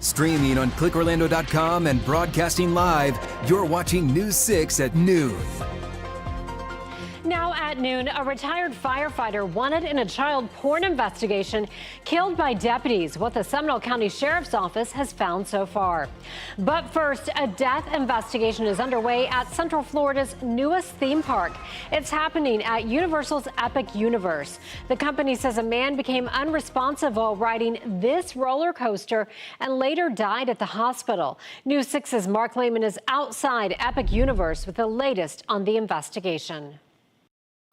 Streaming on clickorlando.com and broadcasting live, you're watching News 6 at noon. Now at noon, a retired firefighter wanted in a child porn investigation killed by deputies, what the Seminole County Sheriff's Office has found so far. But first, a death investigation is underway at Central Florida's newest theme park. It's happening at Universal's Epic Universe. The company says a man became unresponsive while riding this roller coaster and later died at the hospital. News 6's Mark Lehman is outside Epic Universe with the latest on the investigation.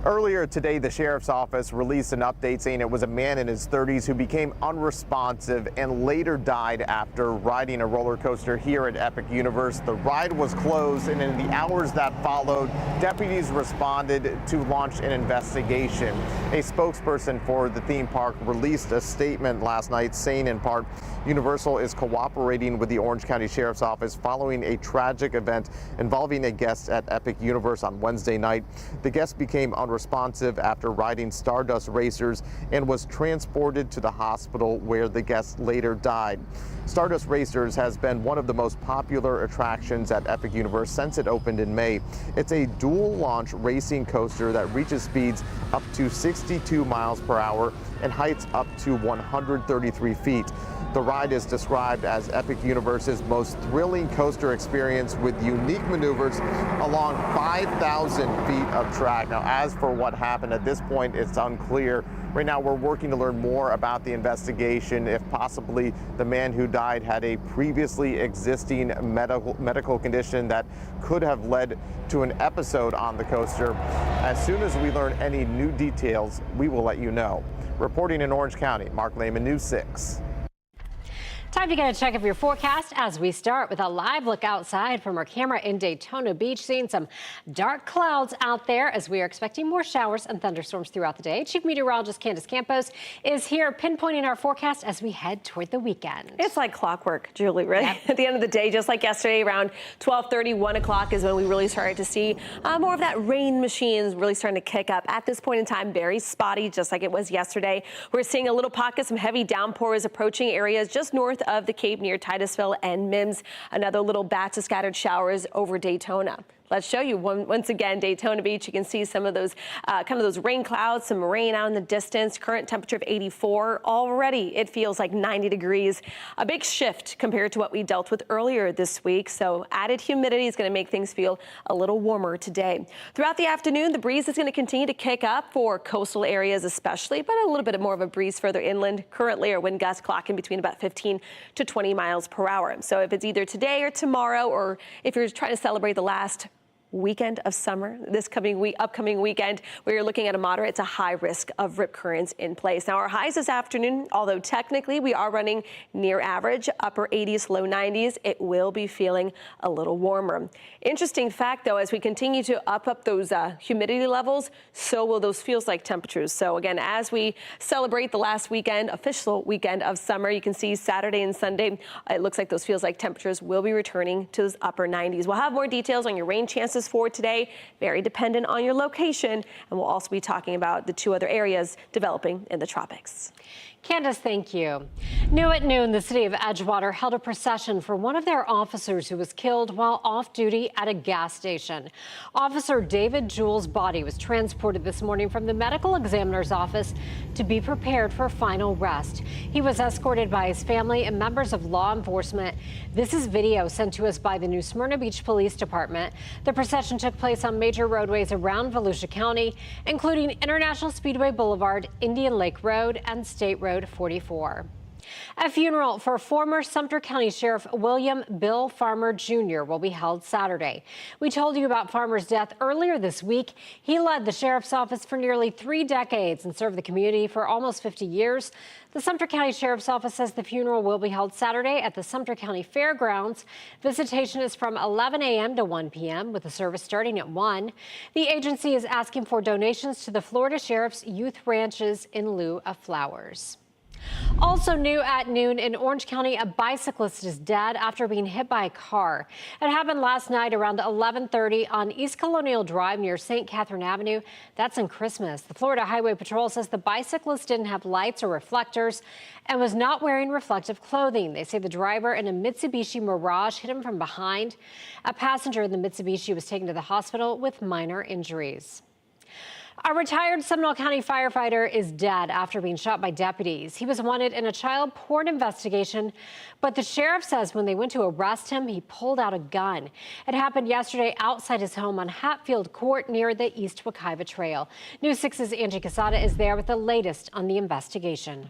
Earlier today, the sheriff's office released an update saying it was a man in his 30s who became unresponsive and later died after riding a roller coaster here at Epic Universe. The ride was closed, and in the hours that followed, deputies responded to launch an investigation. A spokesperson for the theme park released a statement last night saying in part, Universal is cooperating with the Orange County Sheriff's Office following a tragic event involving a guest at Epic Universe on Wednesday night. The guest became unresponsive after riding Stardust Racers and was transported to the hospital where the guest later died. Stardust Racers has been one of the most popular attractions at Epic Universe since it opened in May. It's a dual launch racing coaster that reaches speeds up to 62 miles per hour and heights up to 133 feet. The ride is described as Epic Universe's most thrilling coaster experience with unique maneuvers along 5,000 feet of track. Now, as for what happened at this point, it's unclear. Right now, we're working to learn more about the investigation, if possibly the man who died had a previously existing medical condition that could have led to an episode on the coaster. As soon as we learn any new details, we will let you know. Reporting in Orange County, Mark Lehman, News 6. Time to get a check of your forecast as we start with a live look outside from our camera in Daytona Beach, seeing some dark clouds out there as we are expecting more showers and thunderstorms throughout the day. Chief Meteorologist Candace Campos is here pinpointing our forecast as we head toward the weekend. It's like clockwork, Julie, right? Yep. At the end of the day, just like yesterday, around 12:30, 1 o'clock is when we really started to see more of that rain machines really starting to kick up. At this point in time, very spotty, just like it was yesterday. We're seeing a little pocket, some heavy downpours approaching areas just north of the Cape near Titusville and Mims. Another little batch of scattered showers over Daytona. Let's show you once again Daytona Beach. You can see some of those kind of those rain clouds, some rain out in the distance. Current temperature of 84. Already it feels like 90 degrees. A big shift compared to what we dealt with earlier this week. So added humidity is going to make things feel a little warmer today. Throughout the afternoon, the breeze is going to continue to kick up for coastal areas especially, but a little bit more of a breeze further inland. Currently our wind gusts clocking between about 15 to 20 miles per hour. So if it's either today or tomorrow, or if you're trying to celebrate the last weekend of summer, this upcoming weekend, where you're looking at a moderate to high risk of rip currents in place. Now, our highs this afternoon, although technically we are running near average, upper 80s, low 90s, it will be feeling a little warmer. Interesting fact, though, as we continue to up those humidity levels, so will those feels like temperatures. So again, as we celebrate the last weekend, official weekend of summer, you can see Saturday and Sunday, it looks like those feels like temperatures will be returning to those upper 90s. We'll have more details on your rain chances for today, very dependent on your location, and we'll also be talking about the two other areas developing in the tropics. Candace, thank you. New at noon, the city of Edgewater held a procession for one of their officers who was killed while off duty at a gas station. Officer David Jewell's body was transported this morning from the medical examiner's office to be prepared for final rest. He was escorted by his family and members of law enforcement. This is video sent to us by the New Smyrna Beach Police Department. The procession took place on major roadways around Volusia County, including International Speedway Boulevard, Indian Lake Road, and State Road 44. A funeral for former Sumter County Sheriff William Bill Farmer Jr. will be held Saturday. We told you about Farmer's death earlier this week. He led the sheriff's office for nearly 3 decades and served the community for almost 50 years. The Sumter County Sheriff's Office says the funeral will be held Saturday at the Sumter County Fairgrounds. Visitation is from 11 a.m. to 1 p.m. with the service starting at 1. The agency is asking for donations to the Florida Sheriff's Youth Ranches in lieu of flowers. Also new at noon in Orange County, a bicyclist is dead after being hit by a car. It happened last night around 11:30 on East Colonial Drive near St. Catherine Avenue. That's in Christmas. The Florida Highway Patrol says the bicyclist didn't have lights or reflectors and was not wearing reflective clothing. They say the driver in a Mitsubishi Mirage hit him from behind. A passenger in the Mitsubishi was taken to the hospital with minor injuries. A retired Seminole County firefighter is dead after being shot by deputies. He was wanted in a child porn investigation, but the sheriff says when they went to arrest him, he pulled out a gun. It happened yesterday outside his home on Hatfield Court near the East Wekiva Trail. News 6's Angie Casada is there with the latest on the investigation.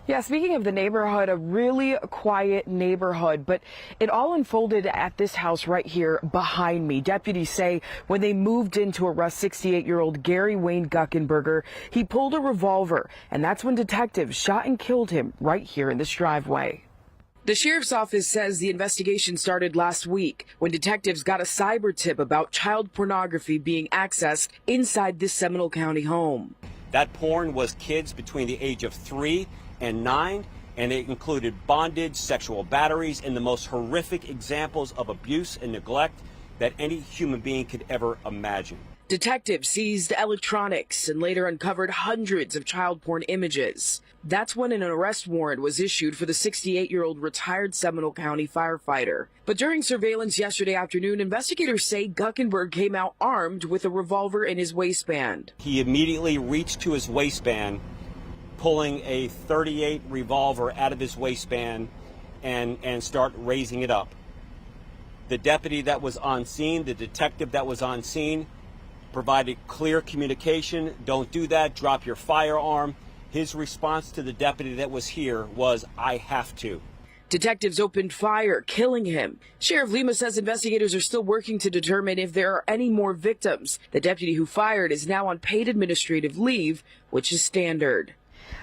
Yeah, speaking of the neighborhood, a really quiet neighborhood, but it all unfolded at this house right here behind me. Deputies say when they moved in to arrest 68-year-old Gary Wayne Guckenberger, he pulled a revolver, and that's when detectives shot and killed him right here in this driveway. The sheriff's office says the investigation started last week when detectives got a cyber tip about child pornography being accessed inside this Seminole County home. That porn was kids between the age of 3 and 9, and it included bondage, sexual batteries, and the most horrific examples of abuse and neglect that any human being could ever imagine. Detectives seized electronics and later uncovered hundreds of child porn images. That's when an arrest warrant was issued for the 68-year-old retired Seminole County firefighter. But during surveillance yesterday afternoon, investigators say Guckenberg came out armed with a revolver in his waistband. He immediately reached to his waistband, pulling a .38 revolver out of his waistband and start raising it up. The deputy that was on scene, the detective that was on scene, provided clear communication. Don't do that, drop your firearm. His response to the deputy that was here was, "I have to." Detectives opened fire, killing him. Sheriff Lima says investigators are still working to determine if there are any more victims. The deputy who fired is now on paid administrative leave, which is standard.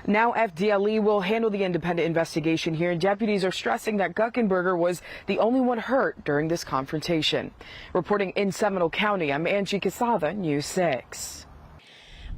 Now FDLE will handle the independent investigation here, and deputies are stressing that Guckenberger was the only one hurt during this confrontation. Reporting in Seminole County, I'm Angie Casada, News 6.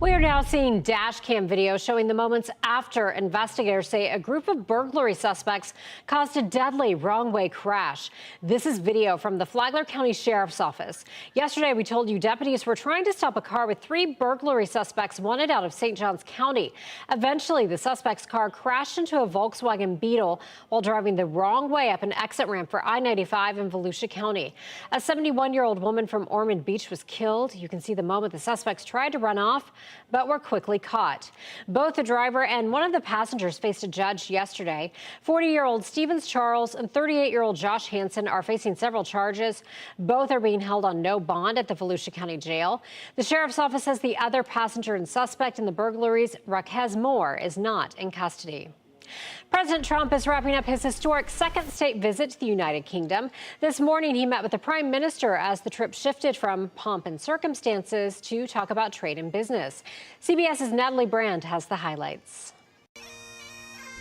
We are now seeing dash cam video showing the moments after investigators say a group of burglary suspects caused a deadly wrong-way crash. This is video from the Flagler County Sheriff's Office. Yesterday, we told you deputies were trying to stop a car with 3 burglary suspects wanted out of St. Johns County. Eventually, the suspect's car crashed into a Volkswagen Beetle while driving the wrong way up an exit ramp for I-95 in Volusia County. A 71-year-old woman from Ormond Beach was killed. You can see the moment the suspects tried to run off, but were quickly caught. Both the driver and one of the passengers faced a judge yesterday. 40-year-old Stevens Charles and 38-year-old Josh Hansen are facing several charges. Both are being held on no bond at the Volusia County Jail. The sheriff's office says the other passenger and suspect in the burglaries, Raquez Moore, is not in custody. President Trump is wrapping up his historic second state visit to the United Kingdom. This morning, he met with the Prime Minister as the trip shifted from pomp and circumstances to talk about trade and business. CBS's Natalie Brand has the highlights.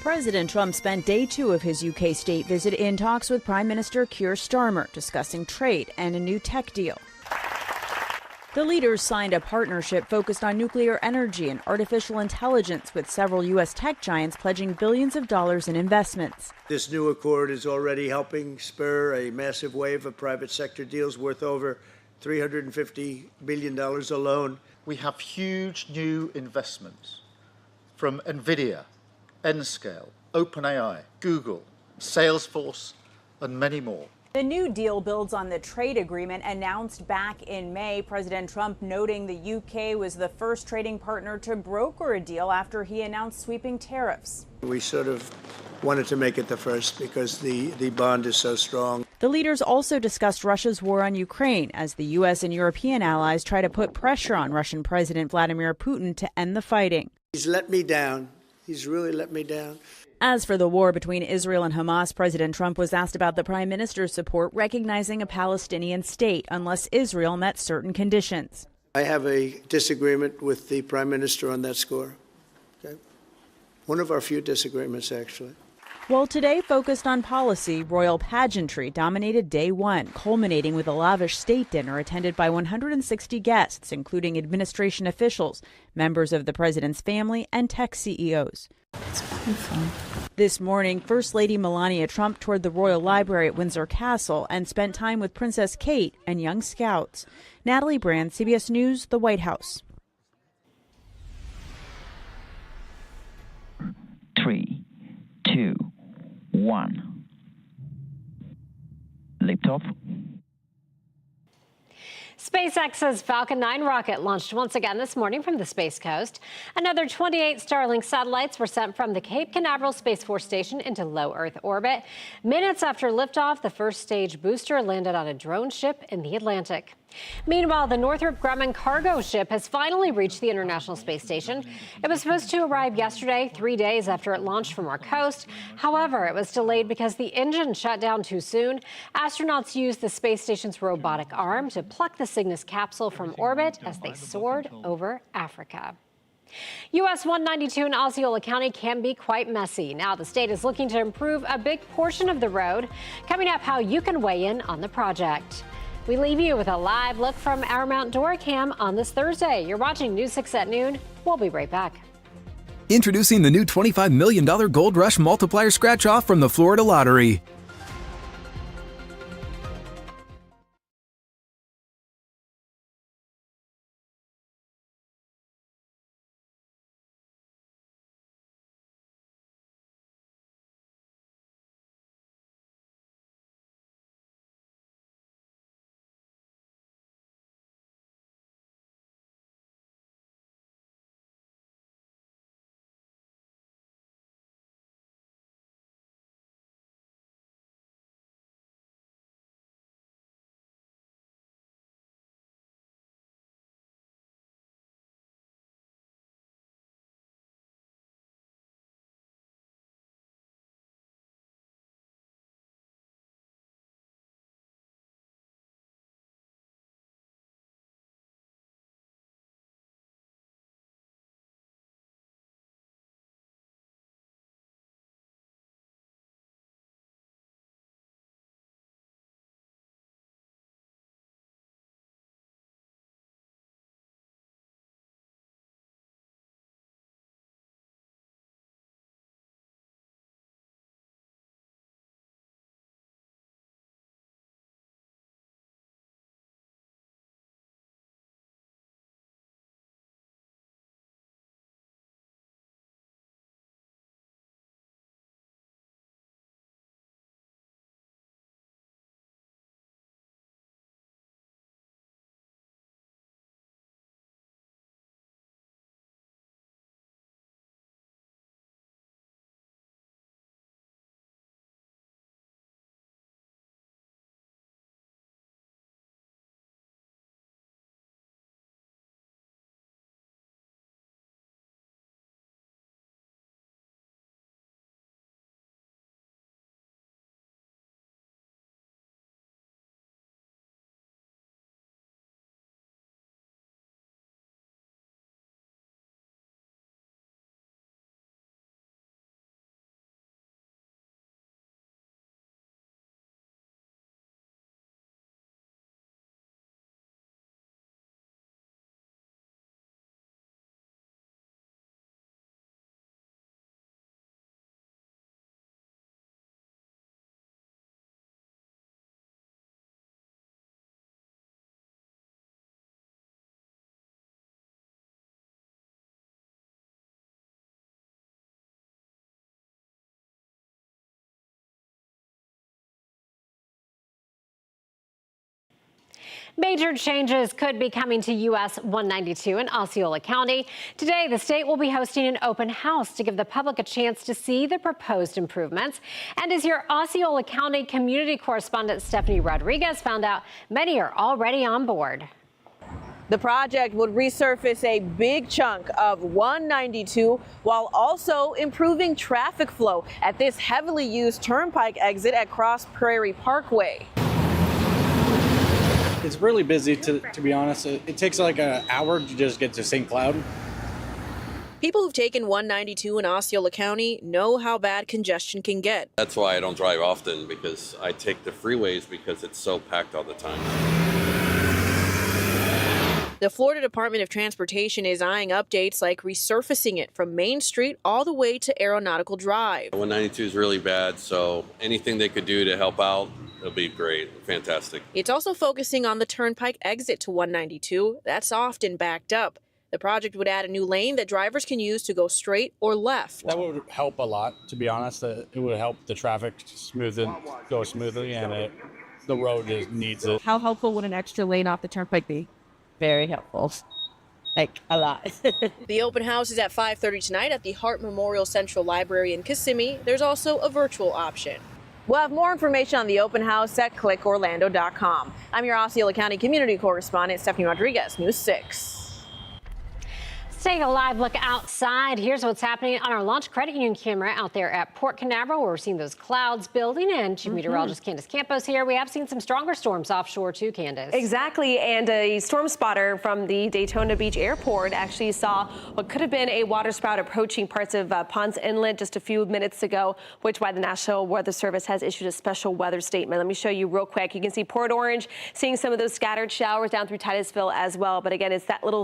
President Trump spent day 2 of his UK state visit in talks with Prime Minister Keir Starmer, discussing trade and a new tech deal. The leaders signed a partnership focused on nuclear energy and artificial intelligence, with several U.S. tech giants pledging billions of dollars in investments. This new accord is already helping spur a massive wave of private sector deals worth over $350 billion alone. We have huge new investments from NVIDIA, Nscale, OpenAI, Google, Salesforce, and many more. The new deal builds on the trade agreement announced back in May. President Trump noting the UK was the first trading partner to broker a deal after he announced sweeping tariffs. We sort of wanted to make it the first because the bond is so strong. The leaders also discussed Russia's war on Ukraine as the U.S. and European allies try to put pressure on Russian President Vladimir Putin to end the fighting. He's let me down. He's really let me down. As for the war between Israel and Hamas, President Trump was asked about the prime minister's support recognizing a Palestinian state unless Israel met certain conditions. I have a disagreement with the prime minister on that score. Okay? One of our few disagreements, actually. While today focused on policy, royal pageantry dominated day 1, culminating with a lavish state dinner attended by 160 guests, including administration officials, members of the president's family, and tech CEOs. This morning, First Lady Melania Trump toured the Royal Library at Windsor Castle and spent time with Princess Kate and young scouts. Natalie Brand, CBS News, the White House. 3, 2, 1. Liftoff. SpaceX's Falcon 9 rocket launched once again this morning from the Space Coast. Another 28 Starlink satellites were sent from the Cape Canaveral Space Force Station into low Earth orbit. Minutes after liftoff, the first stage booster landed on a drone ship in the Atlantic. Meanwhile, the Northrop Grumman cargo ship has finally reached the International Space Station. It was supposed to arrive yesterday, 3 days after it launched from our coast. However, it was delayed because the engine shut down too soon. Astronauts used the space station's robotic arm to pluck the Cygnus capsule from orbit as they soared over Africa. US 192 in Osceola County can be quite messy. Now the state is looking to improve a big portion of the road. Coming up, how you can weigh in on the project. We leave you with a live look from our Mount Dora cam on this Thursday. You're watching News 6 at noon. We'll be right back. Introducing the new $25 million Gold Rush Multiplier Scratch-Off from the Florida Lottery. Major changes could be coming to US 192 in Osceola County. Today, the state will be hosting an open house to give the public a chance to see the proposed improvements. And as your Osceola County community correspondent Stephanie Rodriguez found out, many are already on board. The project would resurface a big chunk of 192 while also improving traffic flow at this heavily used turnpike exit at Cross Prairie Parkway. It's really busy, to be honest. It takes like an hour to just get to St. Cloud. People who've taken 192 in Osceola County know how bad congestion can get. That's why I don't drive often, because I take the freeways because it's so packed all the time. The Florida Department of Transportation is eyeing updates like resurfacing it from Main Street all the way to Aeronautical Drive. 192 is really bad, so anything they could do to help out, it'll be great. Fantastic. It's also focusing on the Turnpike exit to 192. That's often backed up. The project would add a new lane that drivers can use to go straight or left. That would help a lot, to be honest. It would help the traffic go smoothly, and the road needs it. How helpful would an extra lane off the turnpike be? Very helpful. Like, a lot. The open house is at 5:30 tonight at the Hart Memorial Central Library in Kissimmee. There's also a virtual option. We'll have more information on the open house at clickorlando.com. I'm your Osceola County community correspondent, Stephanie Rodriguez, News 6. Let's take a live look outside. Here's what's happening on our Launch Credit Union camera out there at Port Canaveral, where we're seeing those clouds building. And Chief Meteorologist Candace Campos here. We have seen some stronger storms offshore too, Candace. Exactly, and a storm spotter from the Daytona Beach Airport actually saw what could have been a waterspout approaching parts of Ponce Inlet just a few minutes ago, which is why the National Weather Service has issued a special weather statement. Let me show you real quick. You can see Port Orange seeing some of those scattered showers down through Titusville as well. But again, it's that little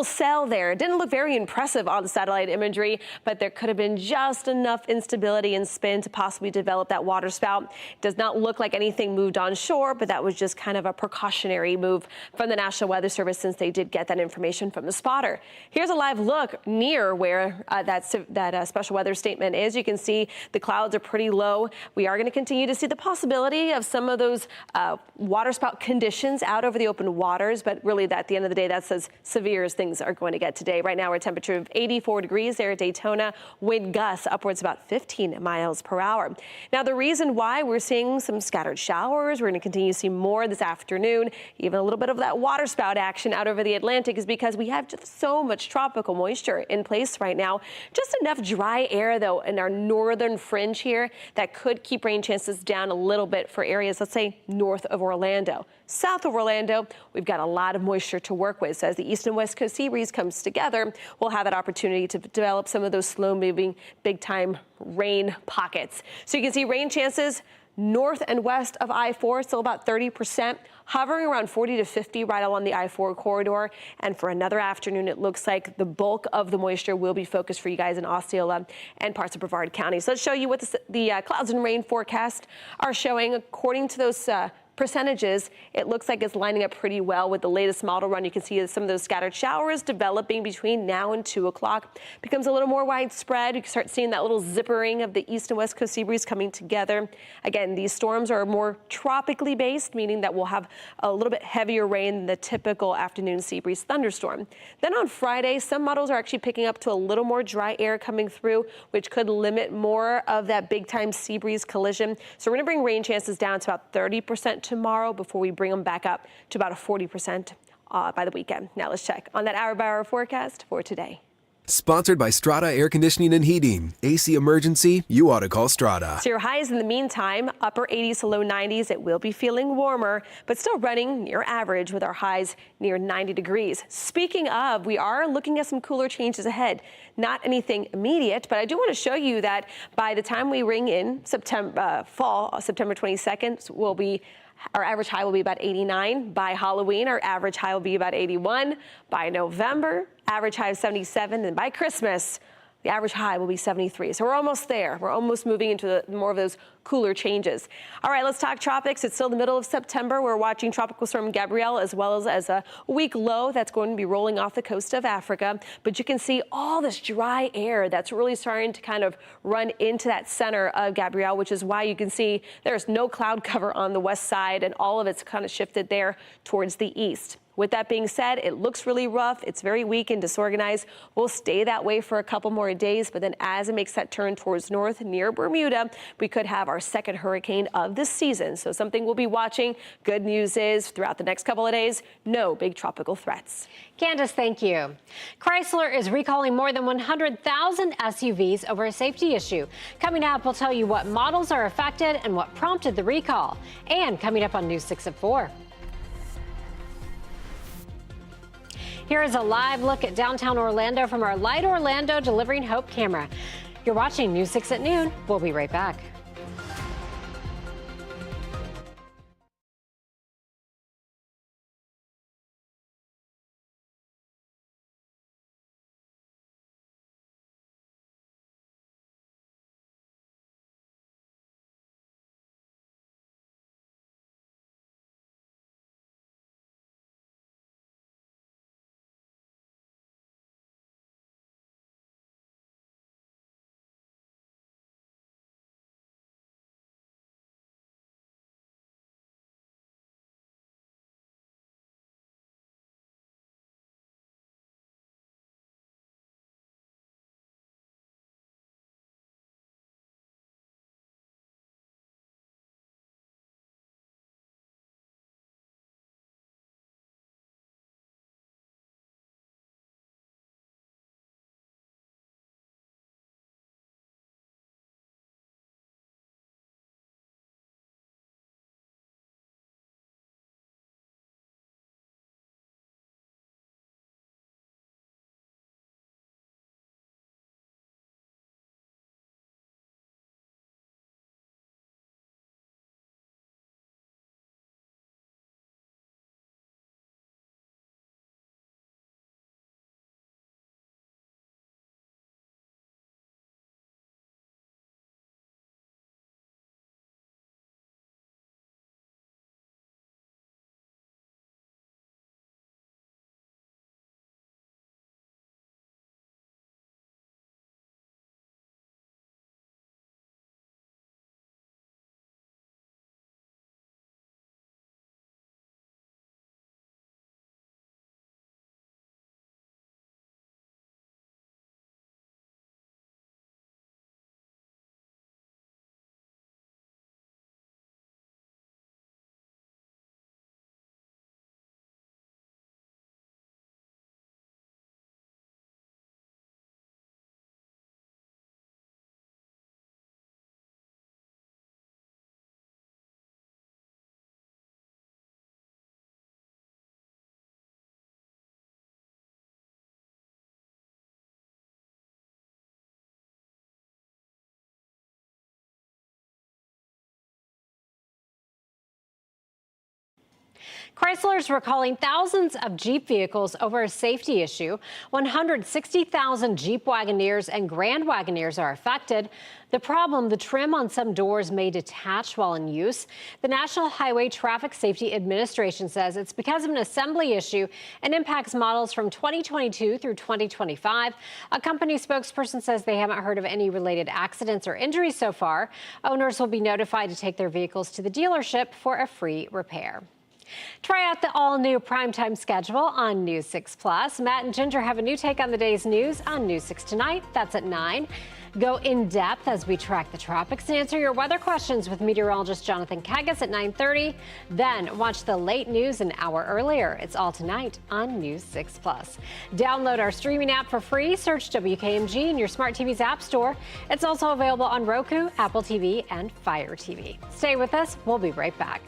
cell there. It didn't look very impressive on the satellite imagery, but there could have been just enough instability and spin to possibly develop that waterspout. It does not look like anything moved on shore, but that was just kind of a precautionary move from the National Weather Service since they did get that information from the spotter. Here's a live look near where that special weather statement is. You can see the clouds are pretty low. We are going to continue to see the possibility of some of those waterspout conditions out over the open waters, but really at the end of the day, that's as severe as things are going to get today. Right now, we're a temperature of 84 degrees there at Daytona. Wind gusts upwards about 15 miles per hour. Now, the reason why we're seeing some scattered showers, we're going to continue to see more this afternoon, even a little bit of that waterspout action out over the Atlantic, is because we have just so much tropical moisture in place right now. Just enough dry air, though, in our northern fringe here that could keep rain chances down a little bit for areas, let's say, north of Orlando. South of Orlando, we've got a lot of moisture to work with. So as the east and west coast sea breeze comes together, we'll have that opportunity to develop some of those slow-moving, big-time rain pockets. So you can see rain chances north and west of I-4, still about 30%, hovering around 40 to 50 right along the I-4 corridor. And for another afternoon, it looks like the bulk of the moisture will be focused for you guys in Osceola and parts of Brevard County. So let's show you what the clouds and rain forecast are showing. According to those percentages, it looks like it's lining up pretty well with the latest model run. You can see some of those scattered showers developing between now and 2 o'clock. Becomes a little more widespread. You can start seeing that little zippering of the east and west coast sea breeze coming together. Again, these storms are more tropically based, meaning that we'll have a little bit heavier rain than the typical afternoon sea breeze thunderstorm. Then on Friday, some models are actually picking up to a little more dry air coming through, which could limit more of that big time sea breeze collision. So we're going to bring rain chances down to about 30% tomorrow before we bring them back up to about a 40% by the weekend. Now let's check on that hour-by-hour forecast for today. Sponsored by Strata Air Conditioning and Heating. AC emergency, you ought to call Strata. So your highs in the meantime, upper 80s to low 90s. It will be feeling warmer, but still running near average with our highs near 90 degrees. Speaking of, we are looking at some cooler changes ahead. Not anything immediate, but I do want to show you that by the time we ring in September 22nd, our average high will be about 89. By Halloween, our average high will be about 81. By November, average high of 77. And by Christmas, the average high will be 73. So we're almost there. We're almost moving into more of those cooler changes. All right, let's talk tropics. It's still the middle of September. We're watching Tropical Storm Gabrielle as well as a weak low that's going to be rolling off the coast of Africa. But you can see all this dry air that's really starting to kind of run into that center of Gabrielle, which is why you can see there's no cloud cover on the west side and all of it's kind of shifted there towards the east. With that being said, it looks really rough. It's very weak and disorganized. We'll stay that way for a couple more days, but then as it makes that turn towards north near Bermuda, we could have our second hurricane of the season. So something we'll be watching. Good news is throughout the next couple of days, no big tropical threats. Candace, thank you. Chrysler is recalling more than 100,000 SUVs over a safety issue. Coming up, we'll tell you what models are affected and what prompted the recall. And coming up on News 6 at 4. Here is a live look at downtown Orlando from our Light Orlando Delivering Hope camera. You're watching News 6 at noon. We'll be right back. Chrysler is recalling thousands of Jeep vehicles over a safety issue. 160,000 Jeep Wagoneers and Grand Wagoneers are affected. The problem, the trim on some doors may detach while in use. The National Highway Traffic Safety Administration says it's because of an assembly issue and impacts models from 2022 through 2025. A company spokesperson says they haven't heard of any related accidents or injuries so far. Owners will be notified to take their vehicles to the dealership for a free repair. Try out the all-new primetime schedule on News 6 Plus. Matt and Ginger have a new take on the day's news on News 6 tonight. That's at 9. Go in depth as we track the tropics and answer your weather questions with meteorologist Jonathan Kagas at 9:30. Then watch the late news an hour earlier. It's all tonight on News 6 Plus. Download our streaming app for free. Search WKMG in your smart TV's app store. It's also available on Roku, Apple TV, and Fire TV. Stay with us. We'll be right back.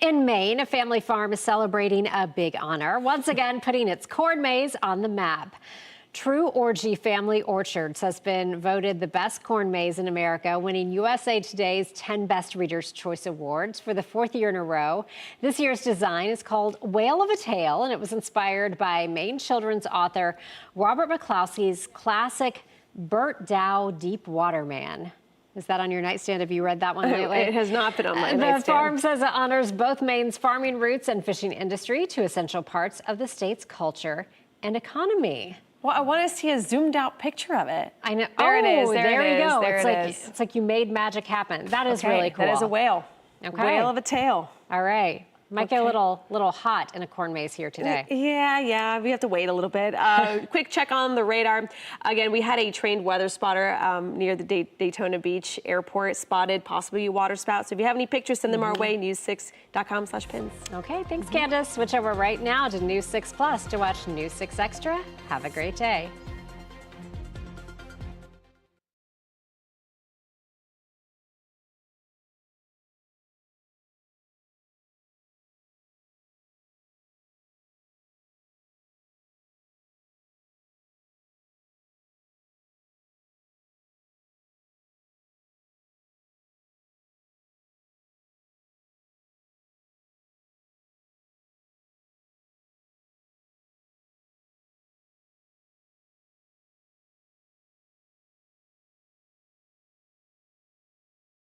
In Maine, a family farm is celebrating a big honor, once again putting its corn maze on the map. True Orgy Family Orchards has been voted the best corn maze in America, winning USA Today's 10 Best Readers' Choice Awards for the 4th year in a row. This year's design is called Whale of a Tale, and it was inspired by Maine children's author Robert McCloskey's classic Bert Dow Deep Water Man. Is that on your nightstand? Have you read that one lately? It has not been on my nightstand. The farm says it honors both Maine's farming roots and fishing industry, two essential parts of the state's culture and economy. Well, I want to see a zoomed out picture of it. I know. There it is. There you go. There it It's like you made magic happen. That is really cool. That is a whale. Okay. Whale of a tale. All right. Might get a little hot in a corn maze here today. Yeah, we have to wait a little bit. Quick check on the radar. Again, we had a trained weather spotter near the Daytona Beach Airport spotted possibly a water spout. So if you have any pictures, send them our way, news6.com/pins. Okay, thanks, Candace. Switch over right now to News 6 Plus to watch News 6 Extra. Have a great day.